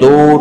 2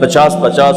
50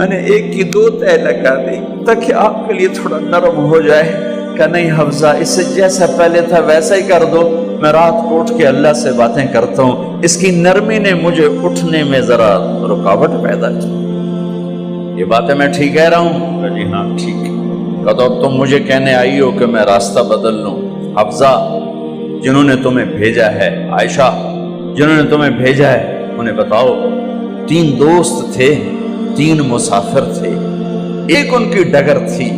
میں نے ایک کی 2 تہ لگا دی تاکہ آپ کے لیے تھوڑا نرم ہو جائے۔ کہ نہیں حفظہ، اس سے جیسا پہلے تھا ویسا ہی کر دو، میں رات کو اٹھ کے اللہ سے باتیں کرتا ہوں، اس کی نرمی نے مجھے اٹھنے میں ذرا رکاوٹ پیدا کی۔ یہ باتیں میں ٹھیک کہہ رہا ہوں؟ کہ جی ہاں ٹھیک۔ کہ تو اب تم مجھے کہنے آئی ہو کہ میں راستہ بدل لوں؟ حفظہ، جنہوں نے تمہیں بھیجا ہے، عائشہ جنہوں نے تمہیں بھیجا ہے، انہیں بتاؤ 3 دوست تھے، 3 مسافر تھے، ایک ان کی ڈگر تھی،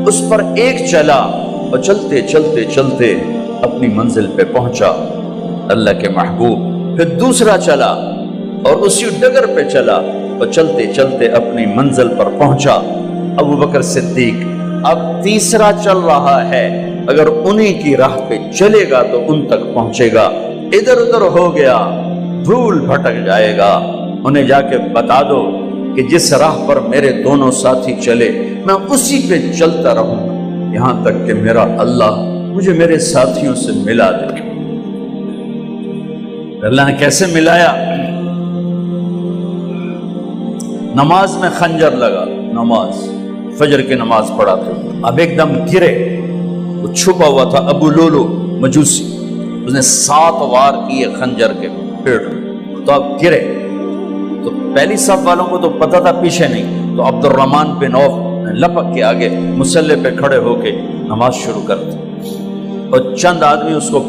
اس پر ایک چلا اور چلتے چلتے چلتے اپنی منزل پہ پہنچا اللہ کے محبوب، پھر دوسرا چلا اور اسی ڈگر پہ چلا اور چلتے چلتے اپنی منزل پر پہنچا ابو بکر صدیق۔ اب تیسرا چل رہا ہے، اگر انہیں کی راہ پہ چلے گا تو ان تک پہنچے گا، ادھر ادھر ہو گیا بھول بھٹک جائے گا۔ انہیں جا کے بتا دو کہ جس راہ پر میرے دونوں ساتھی چلے میں اسی پہ چلتا رہوں یہاں تک کہ میرا اللہ مجھے میرے ساتھیوں سے ملا دے۔ اللہ نے کیسے ملایا؟ نماز میں خنجر لگا، نماز فجر کی نماز پڑھا تھا، اب ایک دم گرے، وہ چھپا ہوا تھا ابو لولو مجوسی، اس نے 7 وار کیے خنجر کے پیٹ میں، تو اب گرے تو پہلی صف والوں کو تو پتہ تھا، پیچھے نہیں، تو عبد الرحمن بن عوف لپک کے آگے مصلی پہ کھڑے ہو کے نماز شروع کر دی، اور چند آدمی اس کو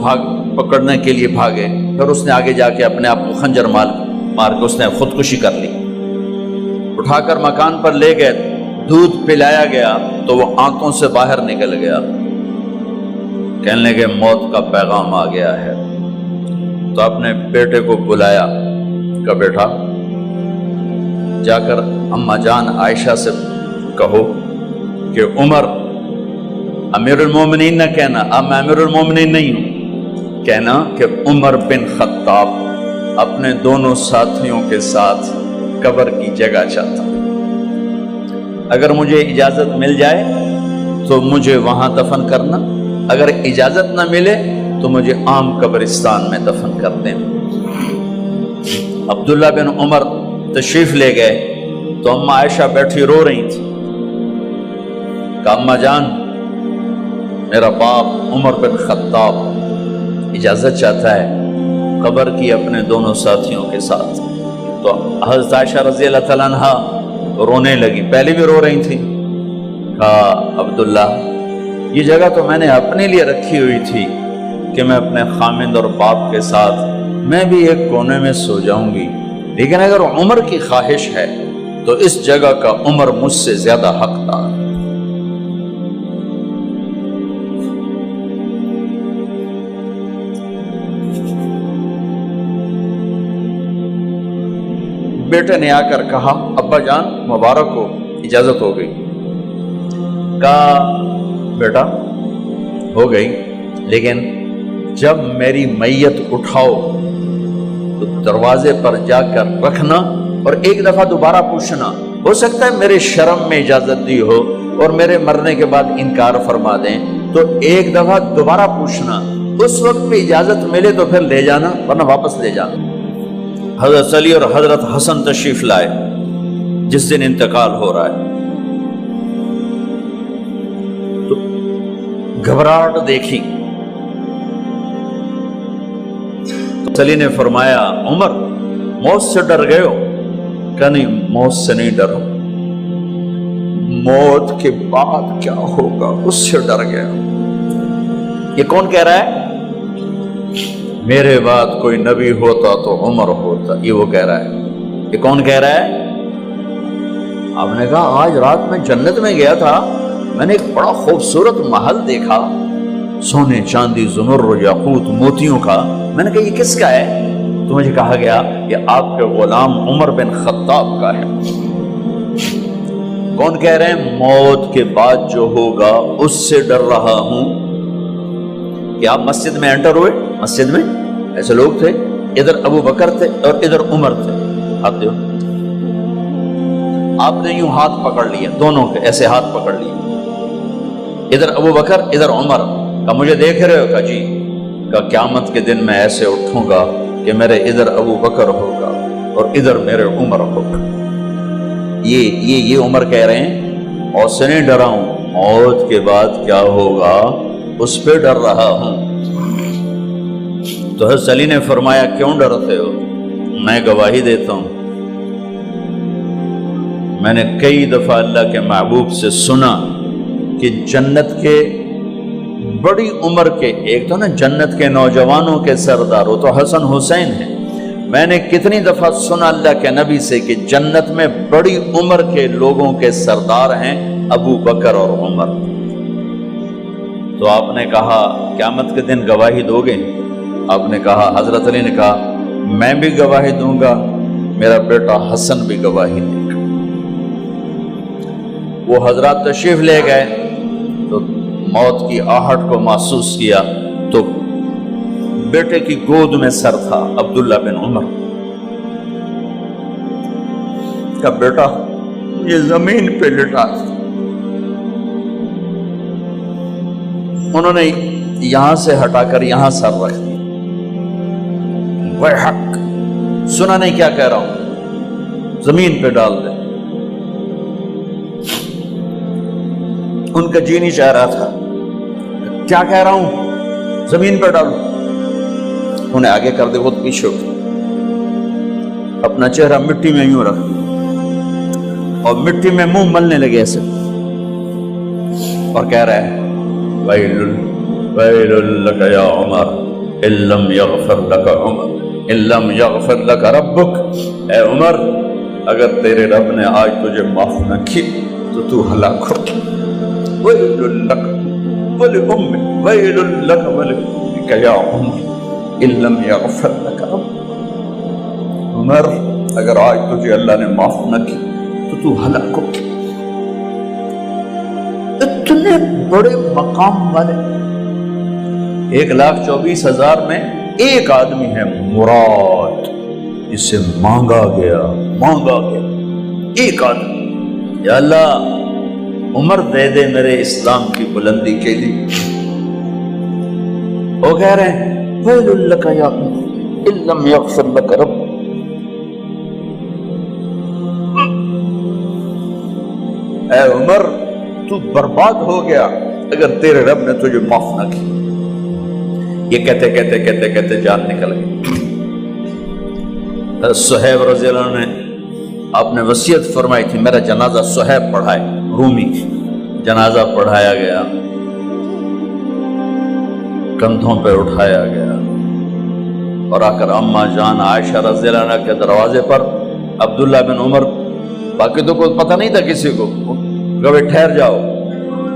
پکڑنے کے لیے بھاگے، پھر اس نے آگے جا کے اپنے آپ کو خنجر مار کے اس نے خودکشی کر لی، اٹھا کر مکان پر لے گئے، دودھ پلایا گیا تو وہ آنتوں سے باہر نکل گیا، کہنے لگے موت کا پیغام آ گیا ہے۔ تو اپنے بیٹے کو بلایا کہ بیٹا جا کر اماں جان عائشہ سے کہو کہ عمر، امیر المومنین نہ کہنا، اب میں امیر المومنین نہیں ہوں، کہنا کہ عمر بن خطاب اپنے دونوں ساتھیوں کے ساتھ قبر کی جگہ چاہتا، اگر مجھے اجازت مل جائے تو مجھے وہاں دفن کرنا، اگر اجازت نہ ملے تو مجھے عام قبرستان میں دفن کر دیں۔ عبداللہ بن عمر تشریف لے گئے تو اماں عائشہ بیٹھی رو رہی تھی کہ اماں جان میرا باپ عمر بن خطاب اجازت چاہتا ہے قبر کی اپنے دونوں ساتھیوں کے ساتھ۔ تو حضرت عائشہ رضی اللہ تعالیٰ عنہا رونے لگی، پہلے بھی رو رہی تھی، کہا عبداللہ یہ جگہ تو میں نے اپنے لیے رکھی ہوئی تھی کہ میں اپنے خامند اور باپ کے ساتھ میں بھی ایک کونے میں سو جاؤں گی، لیکن اگر عمر کی خواہش ہے تو اس جگہ کا عمر مجھ سے زیادہ حقدار ہے۔ بیٹے نے آ کر کہا ابا جان مبارک ہو، اجازت ہو گئی۔ کہا بیٹا ہو گئی، لیکن جب میری میت اٹھاؤ تو دروازے پر جا کر رکھنا اور ایک دفعہ دوبارہ پوچھنا، ہو سکتا ہے میرے شرم میں اجازت دی ہو اور میرے مرنے کے بعد انکار فرما دیں، تو ایک دفعہ دوبارہ پوچھنا، اس وقت بھی اجازت ملے تو پھر لے جانا ورنہ واپس لے جانا۔ حضرت علی اور حضرت حسن تشریف لائے جس دن انتقال ہو رہا ہے، تو گھبراہٹ دیکھی، علی نے فرمایا عمر موت سے ڈر گئے ہو؟ کہ نہیں موت سے نہیں ڈرا، موت کے بعد کیا ہوگا اس سے ڈر گیا۔ یہ کون کہہ رہا ہے؟ میرے بعد کوئی نبی ہوتا تو عمر ہوتا، یہ وہ کہہ رہا ہے۔ یہ کون کہہ رہا ہے؟ آپ نے کہا آج رات میں جنت میں گیا تھا، میں نے ایک بڑا خوبصورت محل دیکھا، سونے چاندی زمر یاقوت موتیوں کا، میں نے کہا یہ کس کا ہے؟ تو مجھے کہا گیا یہ آپ کے غلام عمر بن خطاب کا ہے۔ کون کہہ رہے ہیں؟ موت کے بعد جو ہوگا اس سے ڈر رہا ہوں۔ کہ آپ مسجد میں انٹر ہوئے، مسجد میں ایسے لوگ تھے، ادھر ابو بکر تھے اور ادھر عمر تھے، ہاتھ دیو، آپ نے یوں ہاتھ پکڑ لیا، دونوں کے ایسے ہاتھ پکڑ لیے، ادھر ابو بکر ادھر عمر، کہ مجھے دیکھ رہے ہو؟ کہ جی۔ کہ قیامت کے دن میں ایسے اٹھوں گا کہ میرے ادھر ابو بکر ہوگا اور ادھر میرے عمر ہوگا۔ یہ عمر کہہ رہے ہیں اور سے نہیں ڈرا ہوں، موت کے بعد کیا ہوگا اس پہ ڈر رہا ہوں۔ تو حضرت علی نے فرمایا کیوں ڈرتے ہو؟ میں گواہی دیتا ہوں، میں نے کئی دفعہ اللہ کے محبوب سے سنا کہ جنت کے بڑی عمر کے، ایک تو نا جنت کے نوجوانوں کے سردار، وہ تو حسن حسین ہیں، میں نے کتنی دفعہ سنا اللہ کے نبی سے کہ جنت میں بڑی عمر کے لوگوں کے سردار ہیں ابو بکر اور عمر۔ تو آپ نے کہا قیامت کے دن گواہی دو گے؟ آپ نے کہا، حضرت علی نے کہا میں بھی گواہی دوں گا، میرا بیٹا حسن بھی گواہی دے گا۔ وہ حضرات تشریف لے گئے تو موت کی آہٹ کو محسوس کیا تو بیٹے کی گود میں سر تھا عبداللہ بن عمر کا، بیٹا یہ زمین پہ لٹا۔ انہوں نے یہاں سے ہٹا کر یہاں سر رکھ دیا۔ وہ حق سنا نہیں کیا کہہ رہا ہوں، زمین پہ ڈال دے۔ ان کا جی نہیں چاہ رہا تھا، کیا کہہ رہا ہوں، زمین پہ ڈالو۔ انہیں آگے کر دے، وہ پیچھے اٹھ، اپنا چہرہ مٹی میں یوں رکھ اور مٹی میں منہ ملنے لگے ایسے، اور کہہ رہا ہے ویل لک یا عمر ان لم یغفر لک عمر ان لم یغفر لک ربک، اے عمر اگر تیرے رب نے آج تجھے معاف نہ کی تو تو ہلاک ہو۔ ویل لک ولأمک ویل لک ولأمک یا عمر ان لم یغفر لک ربک، عمر اگر آج تجھے اللہ نے معاف نہ کی تو تو ہلاک ہو۔ اتنے بڑے مقام والے 1,24,000 میں ایک آدمی ہے مراد، جسے مانگا گیا ایک آدمی، یا اللہ عمر دے دے میرے اسلام کی بلندی کے لیے۔ وہ کہہ رہے ہیں ویل لک یا عمر ان لم یغفر لک رب، اے عمر تو برباد ہو گیا اگر تیرے رب نے تجھے معاف نہ کی۔ یہ کہتے جان نکل گئی۔ صہیب رضی اللہ عنہ نے آپ نے وصیت فرمائی تھی میرا جنازہ صہیب پڑھائے، رومی جنازہ پڑھایا گیا، کندھوں پہ اٹھایا گیا، اور آ کر اماں جان عائشہ رضی اللہ عنہ کے دروازے پر عبداللہ بن عمر، باقی تو کوئی پتہ نہیں تھا کسی کو، کبھی ٹھہر جاؤ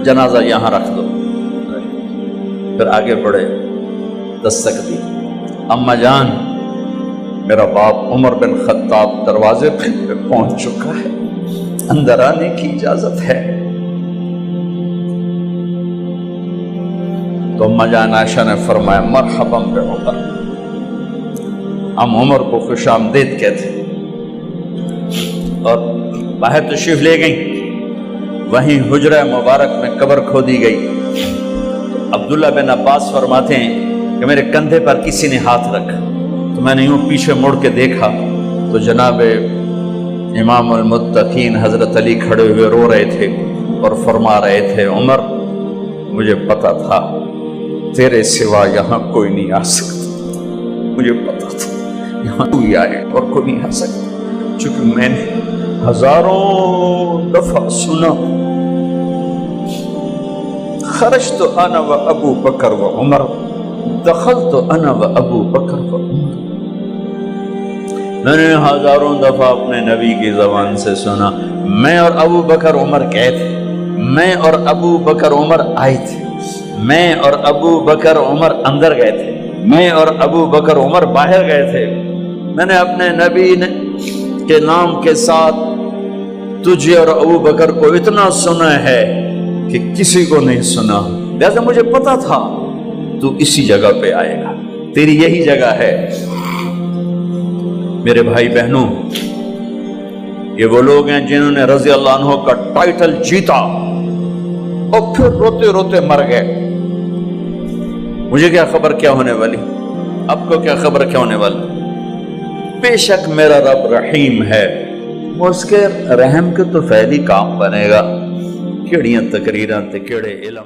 جنازہ یہاں رکھ دو، پھر آگے بڑھے، دستک دی، اماں جان میرا باپ عمر بن خطاب دروازے پہ پہنچ چکا ہے، اندر آنے کی اجازت ہے۔ تو اماں جان عائشہ نے فرمایا مرحبا بعمر، ہم عمر کو خوش آمدید کہتے، اور باہر تشریف لے گئیں۔ وہیں حجرہ مبارک میں قبر کھودی گئی۔ عبداللہ بن عباس فرماتے ہیں کہ میرے کندھے پر کسی نے ہاتھ رکھا تو میں نے یوں پیچھے مڑ کے دیکھا تو جناب امام المتقین حضرت علی کھڑے ہوئے رو رہے تھے اور فرما رہے تھے عمر مجھے پتا تھا تیرے سوا یہاں کوئی نہیں آ سکتا، مجھے پتا تھا یہاں تو ہی آئے اور کوئی نہیں آ سکتا، چونکہ میں نے ہزاروں دفعہ سنا خرجت انا و ابو بکر و عمر دخلت انا و ابو بکر و عمر، میں نے ہزاروں دفعہ اپنے نبی کی زبان سے سنا میں اور ابو بکر عمر گئے تھے، میں اور ابو بکر عمر آئے تھے، میں اور ابو بکر عمر اندر گئے تھے، میں اور ابو بکر عمر باہر گئے تھے، میں نے اپنے نبی کے نام کے ساتھ تجھے اور ابو بکر کو اتنا سنا ہے کہ کسی کو نہیں سنا، لہذا مجھے پتا تھا تو اسی جگہ پہ آئے گا، تیری یہی جگہ ہے۔ میرے بھائی بہنوں، یہ وہ لوگ ہیں جنہوں نے رضی اللہ عنہ کا ٹائٹل جیتا اور پھر روتے روتے مر گئے۔ مجھے کیا خبر کیا ہونے والی، آپ کو کیا خبر کیا ہونے والی؟ بے شک میرا رب رحیم ہے، اس کے رحم کے تو فعلی کام بنے گا، کیڑیاں تقریراں تے کیڑے علم